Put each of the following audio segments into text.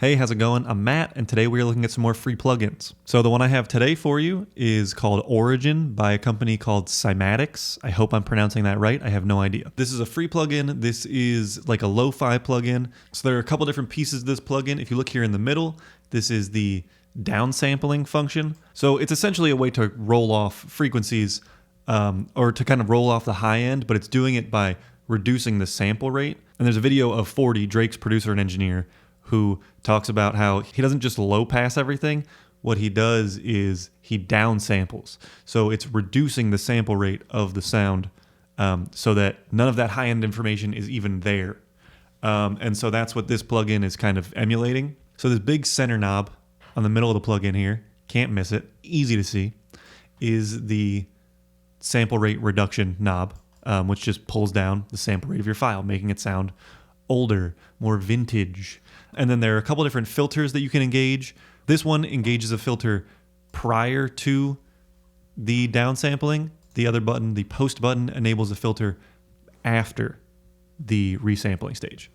Hey, how's it going? I'm Matt, and today we're looking at some more free plugins. So the one I have today for you is called Origin by a company called Cymatics. I hope I'm pronouncing that right. I have no idea. This is a free plugin. This is like a lo-fi plugin. So there are a couple different pieces of this plugin. If you look here in the middle, this is the downsampling function. So it's essentially a way to roll off frequencies or to kind of roll off the high end, but it's doing it by reducing the sample rate. And there's a video of 40, Drake's producer and engineer, who talks about how he doesn't just low pass everything. What he does is he downsamples. So it's reducing the sample rate of the sound so that none of that high-end information is even there. And so that's what this plugin is kind of emulating. So this big center knob on the middle of the plugin here, can't miss it, easy to see, is the sample rate reduction knob, which just pulls down the sample rate of your file, making it sound older, more vintage. And then there are a couple different filters that you can engage. This one engages a filter prior to the downsampling. The other button, the post button, enables a filter after the resampling stage.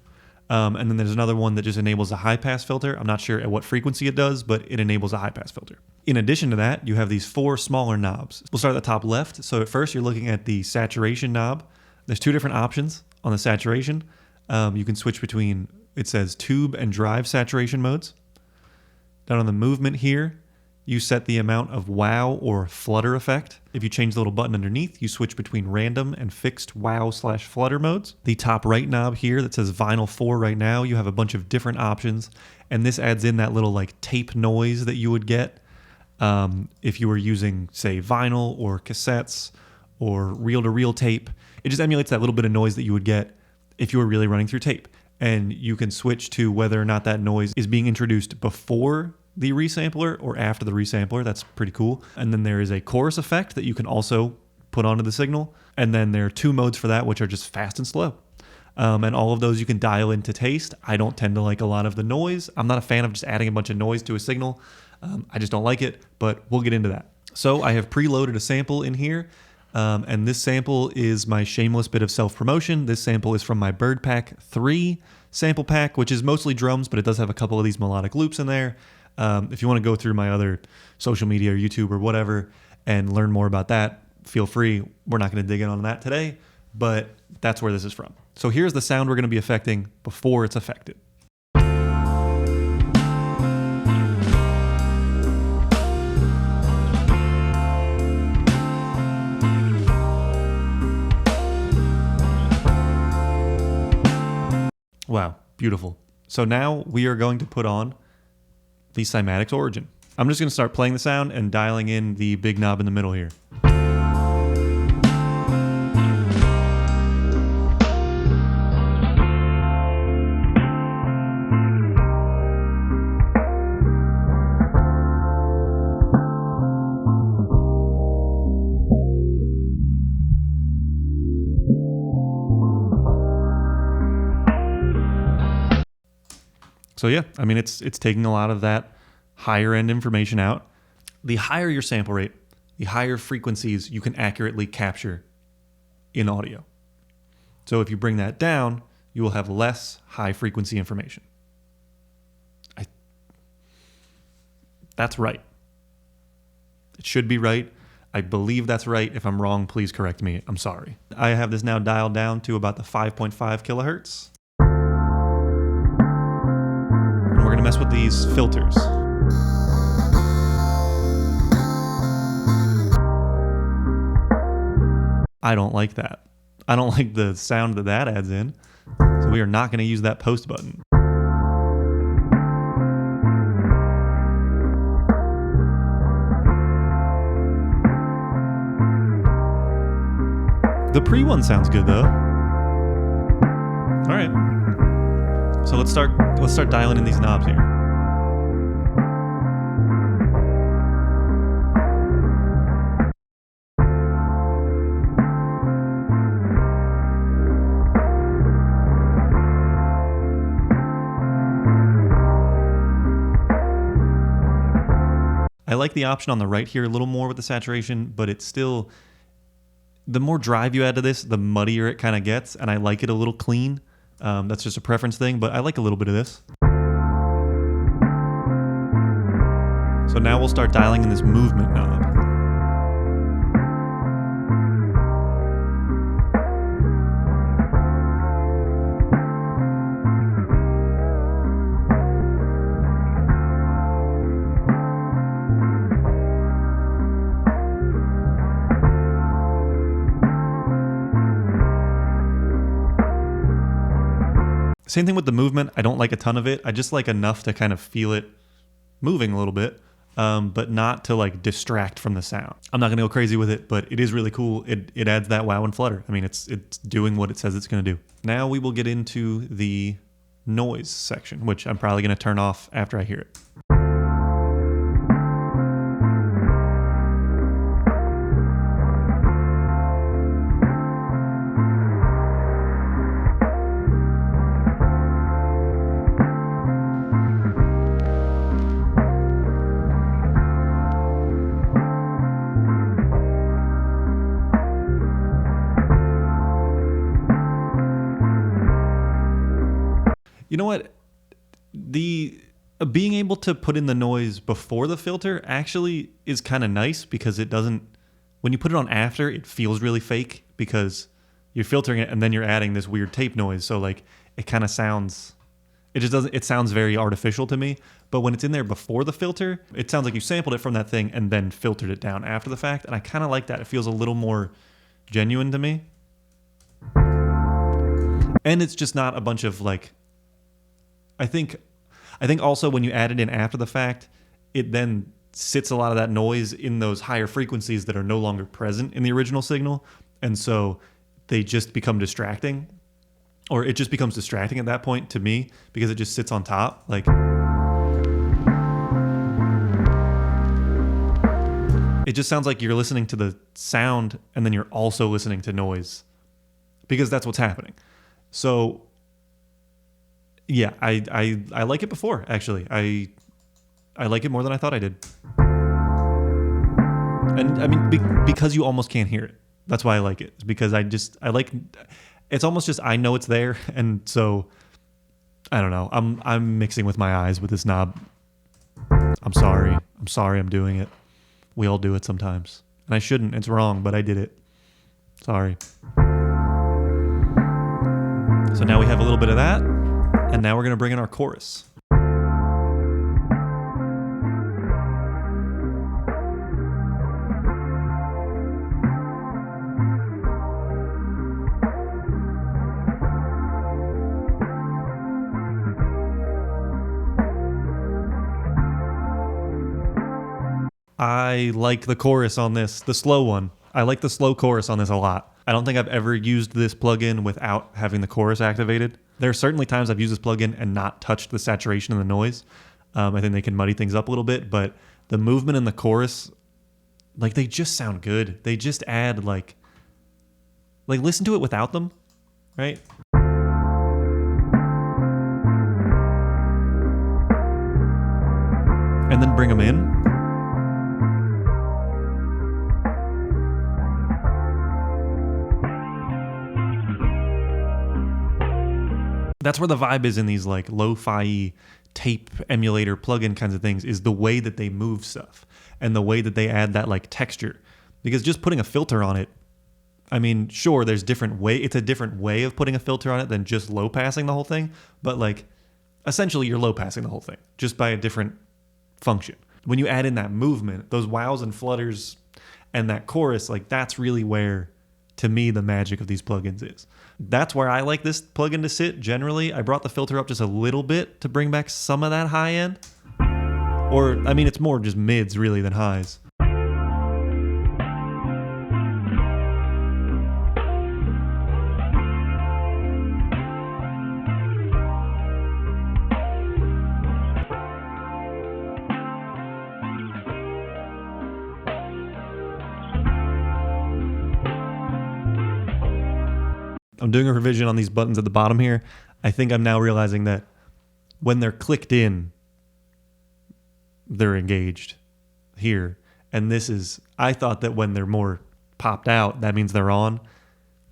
And then there's another one that just enables a high pass filter. I'm not sure at what frequency it does, but it enables a high pass filter. In addition to that, you have these 4 smaller knobs. We'll start at the top left. So at first you're looking at the saturation knob. There's 2 different options on the saturation. You can switch between, it says tube and drive saturation modes. Down on the movement here, you set the amount of wow or flutter effect. If you change the little button underneath, you switch between random and fixed wow/flutter modes. The top right knob here that says vinyl 4 right now, you have a bunch of different options. And this adds in that little like tape noise that you would get if you were using, say, vinyl or cassettes or reel-to-reel tape. It just emulates that little bit of noise that you would get if you were really running through tape. And you can switch to whether or not that noise is being introduced before the resampler or after the resampler. That's pretty cool. And then there is a chorus effect that you can also put onto the signal. And then there are 2 modes for that, which are just fast and slow. And all of those you can dial into taste. I don't tend to like a lot of the noise. I'm not a fan of just adding a bunch of noise to a signal. I just don't like it, but we'll get into that. So I have preloaded a sample in here. And this sample is my shameless bit of self-promotion. This sample is from my Bird Pack 3 sample pack, which is mostly drums, but it does have a couple of these melodic loops in there. If you want to go through my other social media or YouTube or whatever and learn more about that, feel free. We're not going to dig in on that today, but that's where this is from. So here's the sound we're going to be affecting before it's affected. Wow, beautiful. So now we are going to put on the Cymatics Origin. I'm just going to start playing the sound and dialing in the big knob in the middle here. So yeah, I mean, it's taking a lot of that higher end information out. The higher your sample rate, the higher frequencies you can accurately capture in audio. So if you bring that down, you will have less high frequency information. That's right. It should be right. I believe that's right. If I'm wrong, please correct me. I'm sorry. I have this now dialed down to about the 5.5 kilohertz. We're going to mess with these filters. I don't like that. I don't like the sound that adds in. So we are not going to use that post button. The pre one sounds good though. All right. So let's start dialing in these knobs here. I like the option on the right here a little more with the saturation, but it's still, the more drive you add to this, the muddier it kind of gets, and I like it a little clean. That's just a preference thing, but I like a little bit of this. So now we'll start dialing in this movement knob. Same thing with the movement. I don't like a ton of it. I just like enough to kind of feel it moving a little bit, but not to like distract from the sound. I'm not going to go crazy with it, but it is really cool. It adds that wow in Flutter. I mean, it's doing what it says it's going to do. Now we will get into the noise section, which I'm probably going to turn off after I hear it. You know what? The being able to put in the noise before the filter actually is kind of nice, because it doesn't, when you put it on after, it feels really fake because you're filtering it and then you're adding this weird tape noise. So like it kind of sounds, it just doesn't, it sounds very artificial to me. But when it's in there before the filter, it sounds like you sampled it from that thing and then filtered it down after the fact. And I kind of like that. It feels a little more genuine to me. And it's just not a bunch of like, I think also when you add it in after the fact, it then sits a lot of that noise in those higher frequencies that are no longer present in the original signal. And so they just become distracting, or it just becomes distracting at that point to me because it just sits on top. Like it just sounds like you're listening to the sound and then you're also listening to noise, because that's what's happening. So yeah, I like it before, actually. I like it more than I thought I did. And I mean, because you almost can't hear it. That's why I like it. It's because I like, it's almost just, I know it's there. And so, I don't know. I'm mixing with my eyes with this knob. I'm sorry I'm doing it. We all do it sometimes. And I shouldn't. It's wrong, but I did it. Sorry. So now we have a little bit of that. And now we're going to bring in our chorus. I like the chorus on this, the slow one. I like the slow chorus on this a lot. I don't think I've ever used this plugin without having the chorus activated. There are certainly times I've used this plugin and not touched the saturation and the noise. I think they can muddy things up a little bit, but the movement and the chorus, like they just sound good. They just add like listen to it without them, right? And then bring them in. That's where the vibe is in these like lo-fi tape emulator plugin kinds of things, is the way that they move stuff and the way that they add that like texture. Because just putting a filter on it, I mean, sure, there's different way. It's a different way of putting a filter on it than just low passing the whole thing. But like, essentially, you're low passing the whole thing just by a different function. When you add in that movement, those wows and flutters, and that chorus, like that's really where, to me, the magic of these plugins is. That's where I like this plugin to sit generally. I brought the filter up just a little bit to bring back some of that high end. Or, I mean, it's more just mids really than highs. I'm doing a revision on these buttons at the bottom here. I think I'm now realizing that when they're clicked in, they're engaged here. And this is, I thought that when they're more popped out, that means they're on.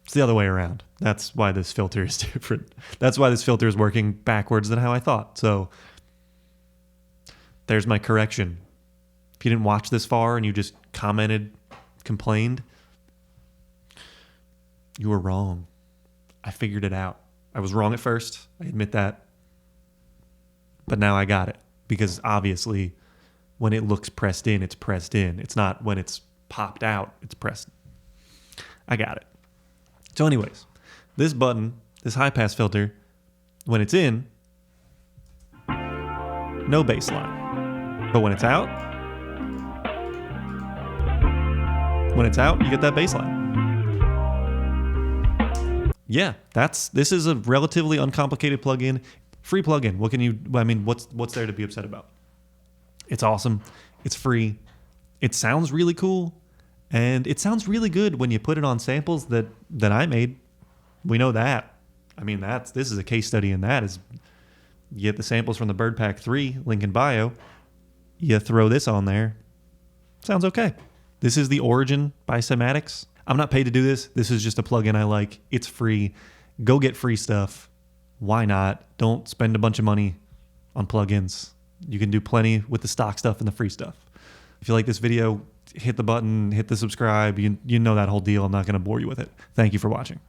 It's the other way around. That's why this filter is different. That's why this filter is working backwards than how I thought. So there's my correction. If you didn't watch this far and you just commented, complained, you were wrong. I figured it out. I was wrong at first. I admit that. But now I got it. Because obviously, when it looks pressed in, it's pressed in. It's not when it's popped out, it's pressed. I got it. So anyways, this button, this high pass filter, when it's in, no baseline. But when it's out, you get that baseline. Yeah, this is a relatively uncomplicated plugin. Free plugin. What's there to be upset about? It's awesome. It's free. It sounds really cool. And it sounds really good when you put it on samples that I made. We know that. I mean, this is a case study in that. Is you get the samples from the Bird Pack 3, link in bio. You throw this on there. Sounds okay. This is the Origin by Cymatics. I'm not paid to do this. This is just a plugin I like. It's free. Go get free stuff. Why not? Don't spend a bunch of money on plugins. You can do plenty with the stock stuff and the free stuff. If you like this video, hit the button, hit the subscribe. You know that whole deal. I'm not going to bore you with it. Thank you for watching.